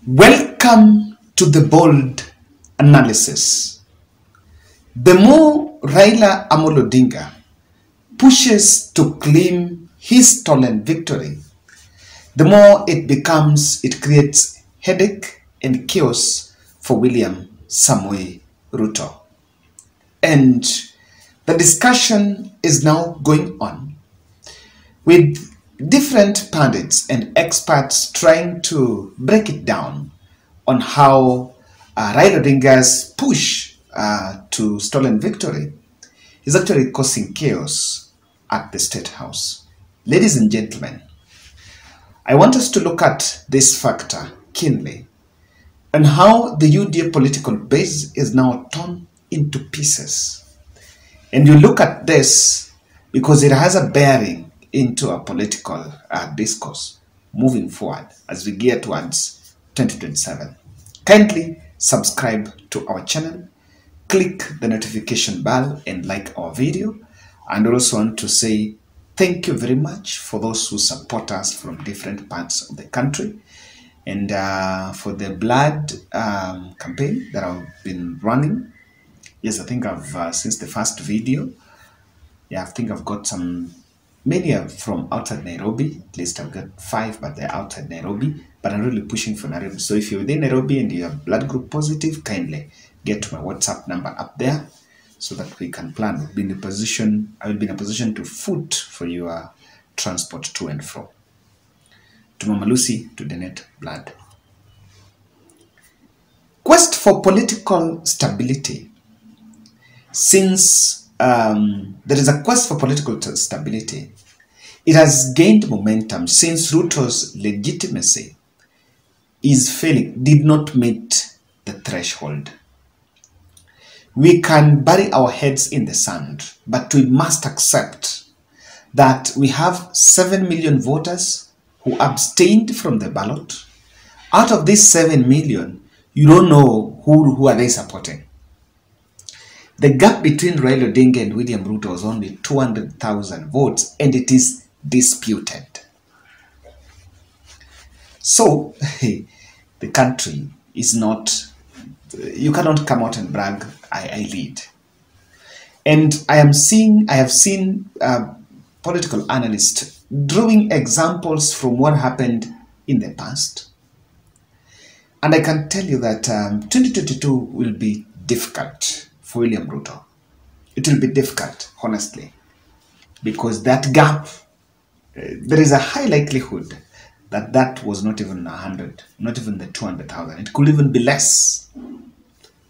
Welcome to the bold analysis. The more Raila Amolo Odinga pushes to claim his stolen victory, the more it creates headache and chaos for William Samoei Ruto. And the discussion is now going on with different pundits and experts trying to break it down on how Raila Odinga's push to stolen victory is actually causing chaos at the State House. Ladies and gentlemen, I want us to look at this factor keenly and how the UDA political base is now torn into pieces. And you look at this because it has a bearing into a political discourse moving forward as we gear towards 2027. Kindly subscribe to our channel, click the notification bell and like our video. And I also want to say thank you very much for those who support us from different parts of the country and for the blood campaign that I've been running. Yes, I think I've since the first video, I think I've got many are from outside Nairobi. At least I've got 5, but they're outside Nairobi. But I'm really pushing for Nairobi. So if you're within Nairobi and you have blood group positive, kindly get to my WhatsApp number up there so that we can plan. I will be in a position to foot for your transport to and fro. To Mama Lucy to donate blood. Quest for political stability. Since there is a quest for political stability, it has gained momentum since Ruto's legitimacy did not meet the threshold. We can bury our heads in the sand, but we must accept that we have 7 million voters who abstained from the ballot. Out of these 7 million, you don't know who are they supporting. The gap between Raila Odinga and William Ruto was only 200,000 votes, and it is disputed. So, the country is not, you cannot come out and brag, I lead. And I have seen political analysts drawing examples from what happened in the past. And I can tell you that 2022 will be difficult for William Ruto. It will be difficult, honestly, because that gap, there is a high likelihood that was not even 100, not even the 200,000. It could even be less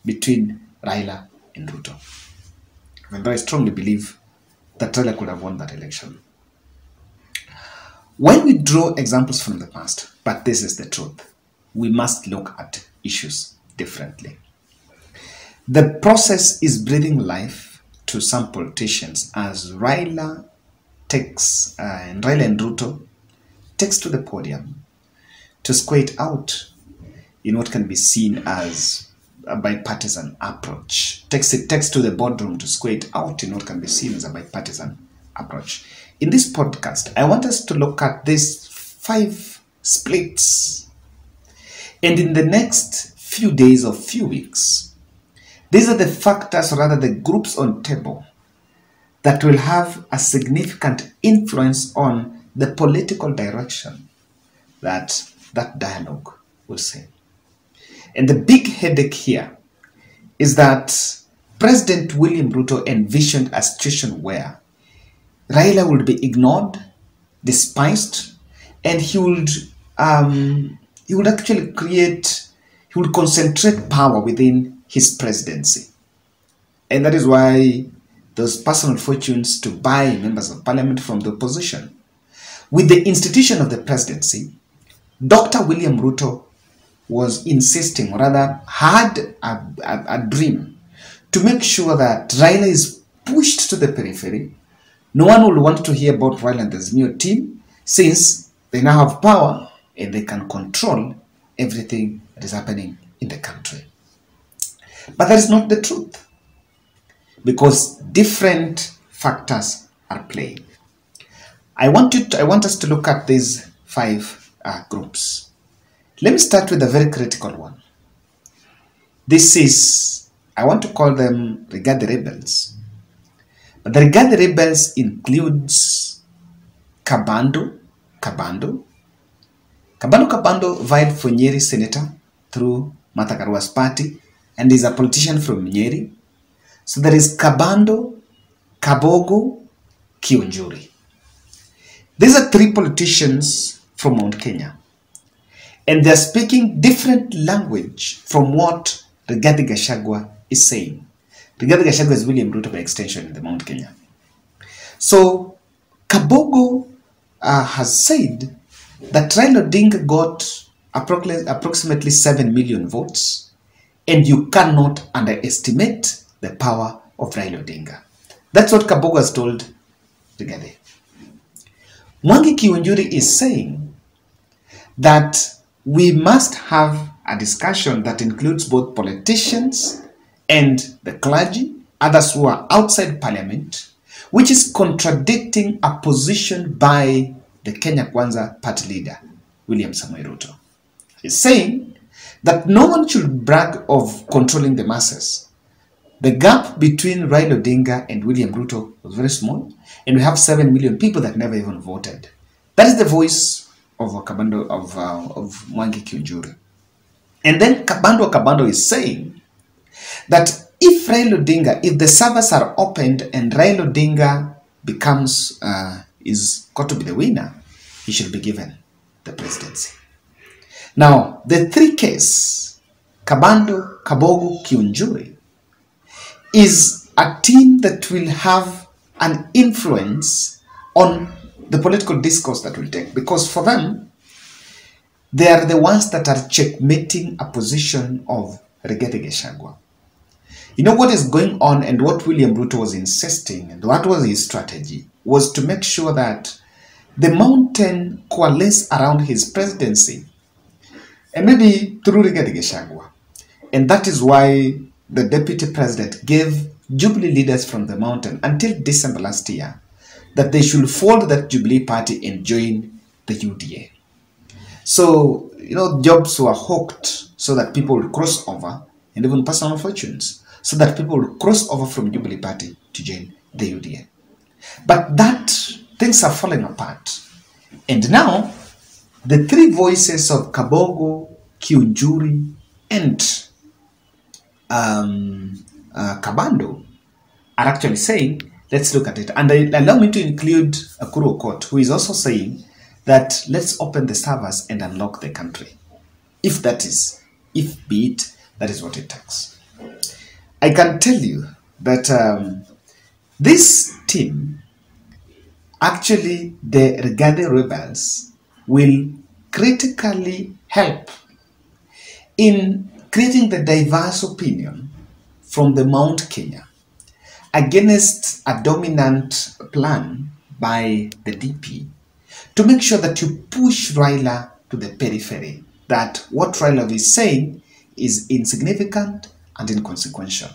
between Raila and Ruto. Although I strongly believe that Raila could have won that election. When we draw examples from the past, but this is the truth, we must look at issues differently. The process is breathing life to some politicians as Raila and Ruto takes to the podium to square it out in what can be seen as a bipartisan approach. Takes to the boardroom to square it out in what can be seen as a bipartisan approach. In this podcast, I want us to look at these 5 splits. And in the next few days or few weeks, these are the factors, or rather the groups on table, that will have a significant influence on the political direction that dialogue will say. And the big headache here is that President William Ruto envisioned a situation where Raila would be ignored, despised, and he would concentrate power within his presidency. And that is why those personal fortunes to buy members of parliament from the opposition. With the institution of the presidency, Dr. William Ruto was insisting, or rather had a dream, to make sure that Raila is pushed to the periphery. No one will want to hear about Raila and the Azimio team, since they now have power and they can control everything that is happening in the country. But that is not the truth, because different factors are playing. I want us to look at these 5 groups. Let me start with a very critical one. This is, I want to call them Regard the Rebels. But the Regard the Rebels includes Kabando vied for Nyeri Senator through Martha Karua's party and is a politician from Nyeri. So there is Kabando, Kabogo, Kiunjuri. These are three politicians from Mount Kenya. And they're speaking different language from what Rigathi Gachagua is saying. Rigathi Gachagua is William Ruto by extension in the Mount Kenya. So Kabogo has said that Raila Odinga got approximately 7 million votes, and you cannot underestimate the power of Raila Odinga. That's what Kabogo has told Rigathi. Mwangi Kiunjuri is saying that we must have a discussion that includes both politicians and the clergy, others who are outside parliament, which is contradicting a position by the Kenya Kwanza party leader, William Samoei Ruto. He's saying that no one should brag of controlling the masses. The gap between Raila Odinga and William Ruto was very small, and we have 7 million people that never even voted. That is the voice of Mwangi Kiunjuri. And then Kabando is saying that if Raila Odinga, if the servers are opened and Raila Odinga becomes, is got to be the winner, he should be given the presidency. Now, the three case, Kabando, Kabogo, Kiunjuri, is a team that will have an influence on the political discourse that will take. Because for them, they are the ones that are checkmating a position of Rigathi Gachagua. You know what is going on, and what William Ruto was insisting, and what was his strategy, was to make sure that the mountain coalesce around his presidency, and maybe through Rigathi Gachagua. And that is why the deputy president gave Jubilee leaders from the mountain until December last year that they should fold that Jubilee party and join the UDA. So, you know, jobs were hawked so that people would cross over, and even personal fortunes, so that people would cross over from Jubilee party to join the UDA. But that, things are falling apart. And now, the three voices of Kabogo, Kiunjuri, and Kabando are actually saying, let's look at it. And allow me to include Akuru Okot, who is also saying that let's open the servers and unlock the country. If that is, if be it, that is what it takes. I can tell you that this team, actually the Rigathi rebels, will critically help in creating the diverse opinion from the Mount Kenya against a dominant plan by the DP to make sure that you push Raila to the periphery, that what Raila is saying is insignificant and inconsequential.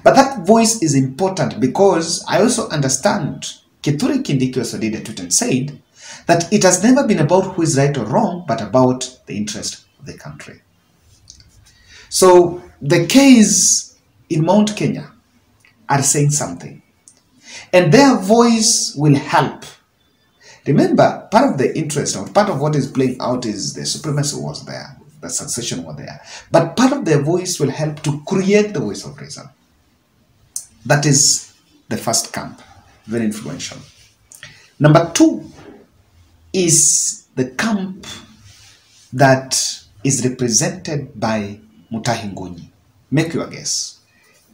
But that voice is important because I also understand Kithure Kindiki also did a tweet and said that it has never been about who is right or wrong, but about the interest of the country. So the case in Mount Kenya are saying something, and their voice will help. Remember, part of the interest, or part of what is playing out, is the supremacy was there, the succession was there, but part of their voice will help to create the voice of reason. That is the first camp, very influential. Number two is the camp that is represented by Mutahi Ngunyi. Make your guess.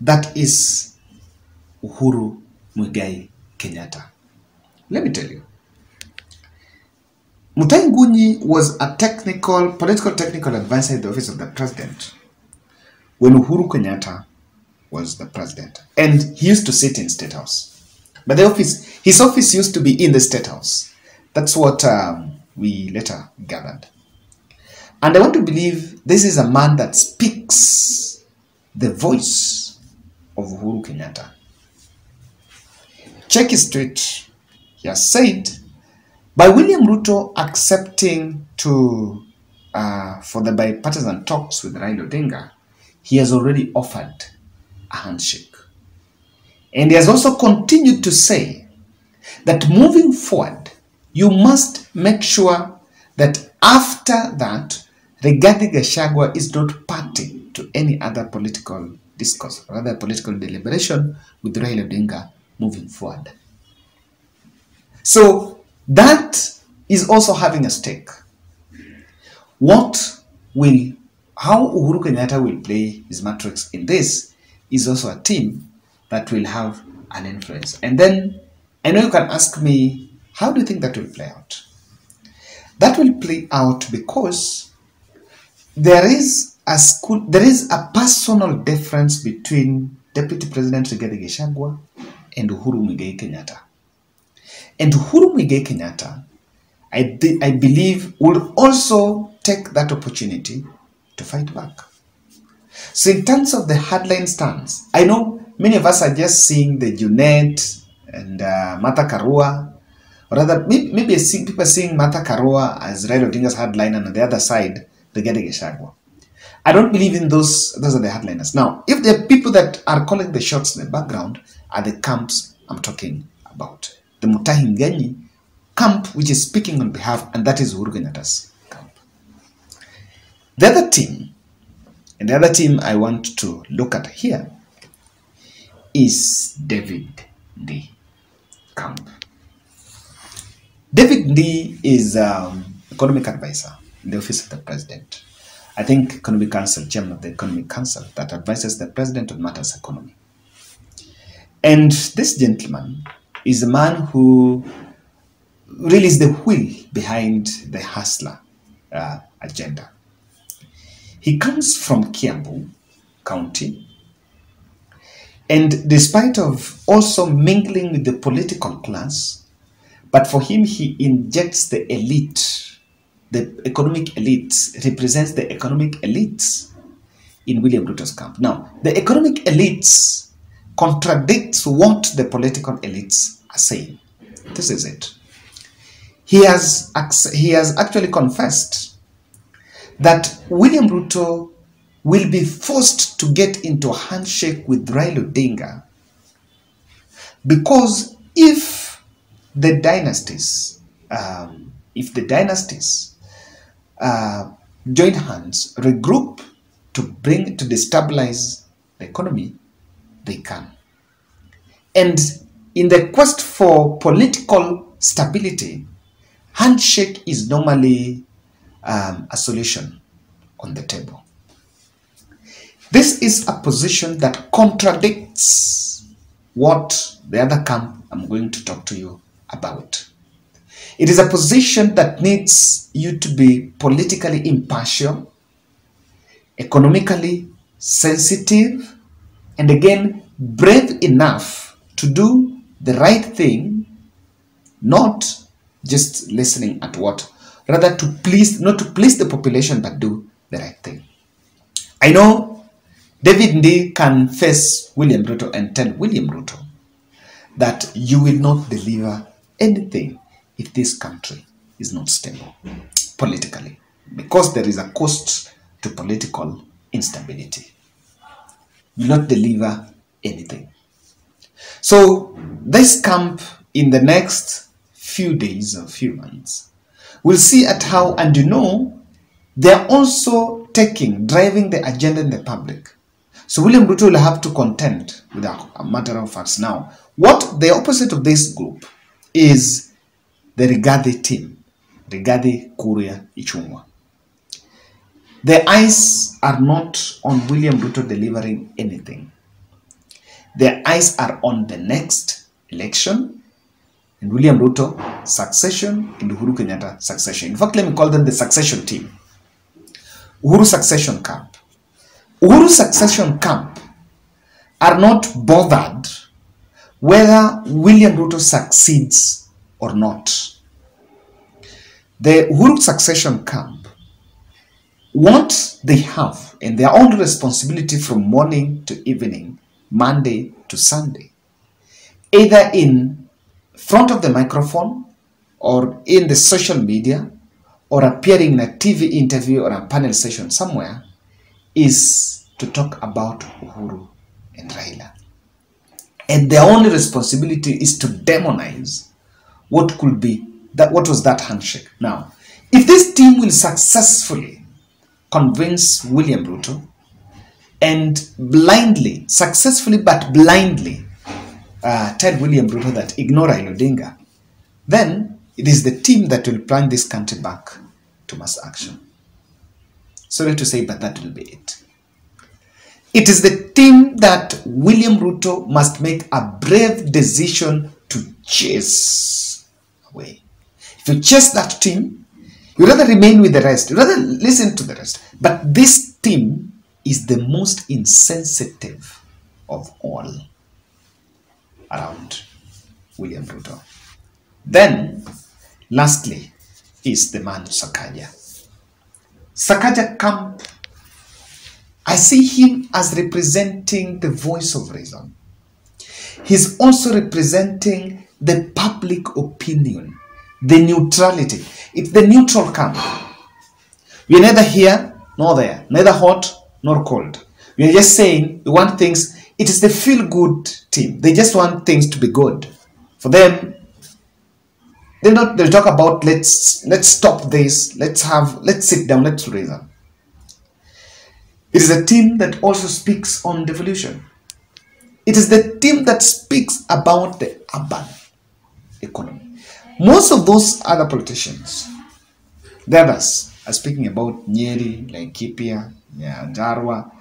That is Uhuru Muigai Kenyatta. Let me tell you. Mutahi Ngunyi was a political technical advisor in the office of the president when Uhuru Kenyatta was the president. And he used to sit in State House. But his office used to be in the State House. That's what we later gathered. And I want to believe this is a man that speaks the voice of Uhuru Kenyatta. Check his tweet. He has said, by William Ruto accepting to for the bipartisan talks with Raila Odinga, he has already offered a handshake. And he has also continued to say that moving forward, you must make sure that after that, Rigathi Gachagua is not party to any other political discourse, or other political deliberation with Raila Odinga moving forward. So that is also having a stake. How Uhuru Kenyatta will play his matrix in this is also a team that will have an influence. And then I know you can ask me, how do you think that will play out? That will play out because there is a personal difference between Deputy President Rigathi Gachagua and Uhuru Muigai Kenyatta. And Uhuru Muigai Kenyatta, I believe, will also take that opportunity to fight back. So in terms of the hardline stance, I know many of us are just seeing the Junet and Martha Karua, or rather, maybe people seeing Martha Karua as Raila Odinga's hardliner, and on the other side, Rigathi Gachagua. I don't believe in those are the hardliners. Now, if the people that are calling the shots in the background are the camps I'm talking about. The Mutahi camp, which is speaking on behalf, and that is Uhuru Kenyatta's camp. The other team I want to look at here is David Ndii camp. David Ndii is economic advisor in the office of the president. I think Economic Council, chairman of the Economic Council that advises the president on matters economy. And this gentleman is a man who really is the wheel behind the hustler agenda. He comes from Kiambu County, and despite of also mingling with the political class, but for him, he injects the elite, the economic elites, represents the economic elites in William Ruto's camp. Now, the economic elites contradicts what the political elites are saying. This is it. He has actually confessed that William Ruto will be forced to get into a handshake with Raila Odinga because if the dynasties join hands, regroup to destabilize the economy, they can. And in the quest for political stability, handshake is normally a solution on the table. This is a position that contradicts what the other camp I'm going to talk to you about. It is a position that needs you to be politically impartial, economically sensitive, and again, brave enough to do the right thing, not just listening at what, rather to please, not to please the population, but do the right thing. I know David Ndii can face William Ruto and tell William Ruto that you will not deliver anything if this country is not stable politically, because there is a cost to political instability. You will not deliver anything. So this camp in the next few days or few months, we'll see at how, and you know, they're also driving the agenda in the public. So William Ruto will have to contend with a matter of facts now. What the opposite of this group is the Rigathi team, Rigathi Kuria Ichung'wa. The eyes are not on William Ruto delivering anything. Their eyes are on the next election, and William Ruto succession, and Uhuru Kenyatta succession. In fact, let me call them the succession team. Uhuru succession camp. Uhuru succession camp are not bothered whether William Ruto succeeds or not. The Uhuru succession camp, what they have and their own responsibility from morning to evening, Monday to Sunday, either in front of the microphone or in the social media or appearing in a TV interview or a panel session somewhere is to talk about Uhuru and Raila. And their only responsibility is to demonize what could be that, what was that handshake. Now, if this team will successfully convince William Ruto and blindly, successfully but blindly, tell William Ruto that ignore Raila Odinga, then it is the team that will bring this country back to mass action. Sorry to say, but that will be it. It is the team that William Ruto must make a brave decision to chase away. If you chase that team, you rather remain with the rest. You rather listen to the rest. But this team is the most insensitive of all around William Ruto. Then, lastly, is the man Sakaja. Sakaja camp, I see him as representing the voice of reason. He's also representing the public opinion, the neutrality. It's the neutral camp. We're neither here nor there, neither hot nor cold. We're just saying we want things. It is the feel-good team. They just want things to be good. For them, they'll talk about let's stop this, let's sit down, let's reason. It is a team that also speaks on devolution. It is the team that speaks about the urban economy. Most of those other politicians, the others, are speaking about Nyeri, Laikipia, Nyandarua.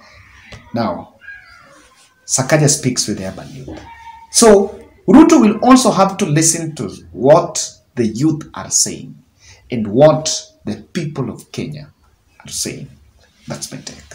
Now, Sakaja speaks with the urban youth. So, Ruto will also have to listen to what the youth are saying and what the people of Kenya are saying. That's my take.